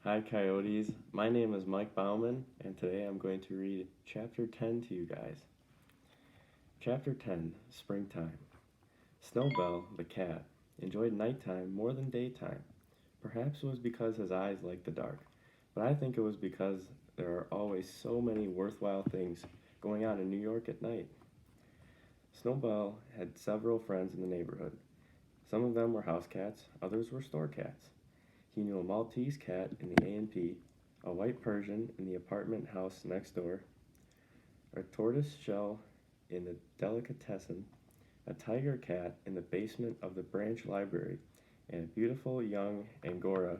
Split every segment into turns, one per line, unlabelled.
Hi, Coyotes. My name is Mike Bauman, and today I'm going to read Chapter 10 to you guys. Chapter 10 Springtime. Snowbell, the cat, enjoyed nighttime more than daytime. Perhaps it was because his eyes liked the dark, but I think it was because there are always so many worthwhile things going on in New York at night. Snowbell had several friends in the neighborhood. Some of them were house cats, others were store cats. He knew a Maltese cat in the A&P, a white Persian in the apartment house next door, a tortoise shell in the delicatessen, a tiger cat in the basement of the branch library, and a beautiful young Angora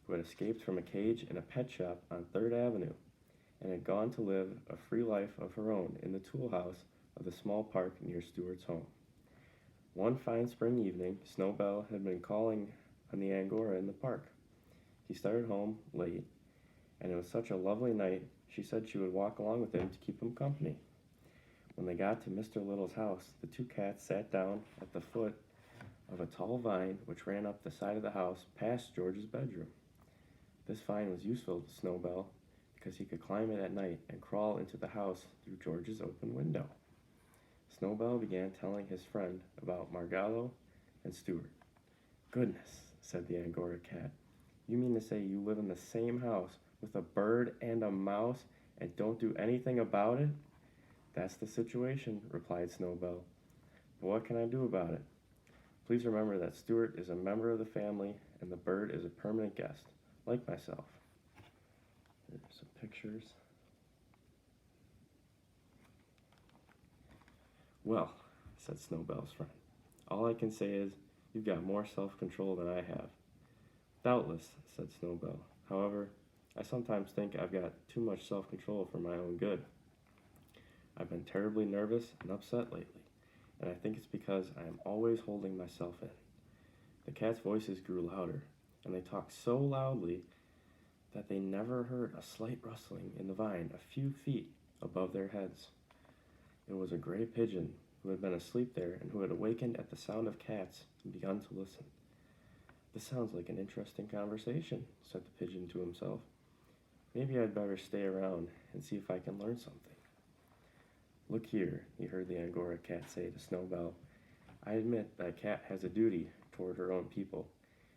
who had escaped from a cage in a pet shop on 3rd Avenue and had gone to live a free life of her own in the tool house of the small park near Stewart's home. One fine spring evening, Snowbell had been calling on the Angora in the park. He started home late, and it was such a lovely night, she said she would walk along with him to keep him company. When they got to Mr. Little's house, the two cats sat down at the foot of a tall vine which ran up the side of the house past George's bedroom. This vine was useful to Snowbell because he could climb it at night and crawl into the house through George's open window. Snowbell began telling his friend about Margallo and Stewart. "Goodness," said the Angora cat. "You mean to say you live in the same house with a bird and a mouse and don't do anything about it?" "That's the situation," replied Snowbell. "But what can I do about it? Please remember that Stewart is a member of the family and the bird is a permanent guest, like myself." Here's some pictures. "Well," said Snowbell's friend, "all I can say is you've got more self-control than I have." "Doubtless," said Snowbell. "However, I sometimes think I've got too much self-control for my own good. I've been terribly nervous and upset lately, and I think it's because I am always holding myself in." The cats' voices grew louder, and they talked so loudly that they never heard a slight rustling in the vine a few feet above their heads. It was a gray pigeon who had been asleep there and who had awakened at the sound of cats and begun to listen. "This sounds like an interesting conversation," said the pigeon to himself. "Maybe I'd better stay around and see if I can learn something." "Look here," he heard the Angora cat say to Snowbell. "I admit that a cat has a duty toward her own people,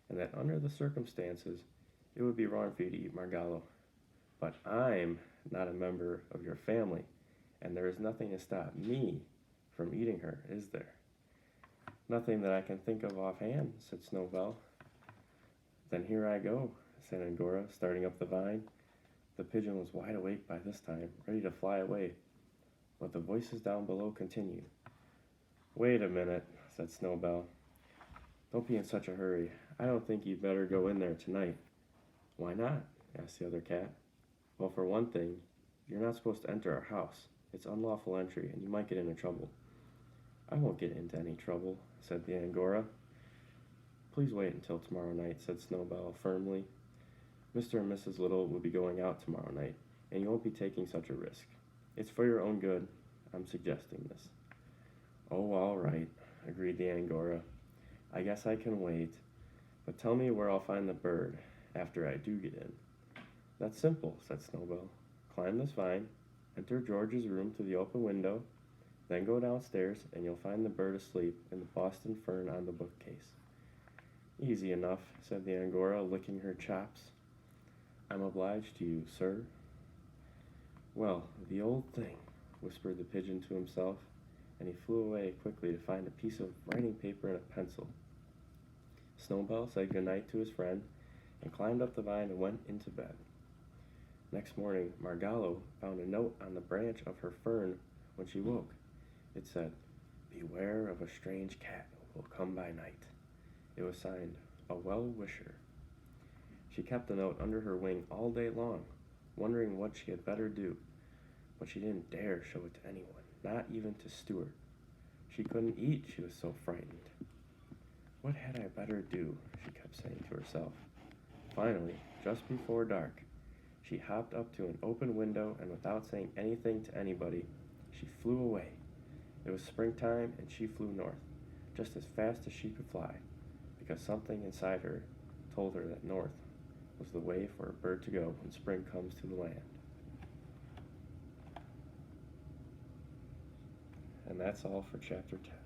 and that under the circumstances it would be wrong for you to eat Margallo. But I'm not a member of your family, and there is nothing to stop me from eating her, is there?" "Nothing that I can think of offhand," said Snowbell. "Then here I go," said Angora, starting up the vine. The pigeon was wide awake by this time, ready to fly away, but the voices down below continued. "Wait a minute," said Snowbell. "Don't be in such a hurry. I don't think you'd better go in there tonight." "Why not?" asked the other cat. "Well, for one thing, you're not supposed to enter our house. It's unlawful entry, and you might get into trouble." "I won't get into any trouble," said the Angora. "Please wait until tomorrow night," said Snowbell firmly. "Mr. and Mrs. Little will be going out tomorrow night, and you won't be taking such a risk. It's for your own good I'm suggesting this." "Oh, all right," agreed the Angora. "I guess I can wait, but tell me where I'll find the bird after I do get in." "That's simple," said Snowbell. "Climb this vine, enter George's room through the open window, then go downstairs and you'll find the bird asleep in the Boston fern on the bookcase." "Easy enough," said the Angora, licking her chops. "I'm obliged to you, sir." "Well, the old thing," whispered the pigeon to himself, and he flew away quickly to find a piece of writing paper and a pencil. Snowbell said good night to his friend and climbed up the vine and went into bed. Next morning, Margallo found a note on the branch of her fern when she woke. It said, "Beware of a strange cat who will come by night." It was signed, "A Well-Wisher." She kept the note under her wing all day long, wondering what she had better do, but she didn't dare show it to anyone, not even to Stewart. She couldn't eat, she was so frightened. "What had I better do?" she kept saying to herself. Finally, just before dark, she hopped up to an open window and without saying anything to anybody, she flew away. It was springtime and she flew north, just as fast as she could fly, because something inside her told her that north was the way for a bird to go when spring comes to the land. And that's all for chapter 10.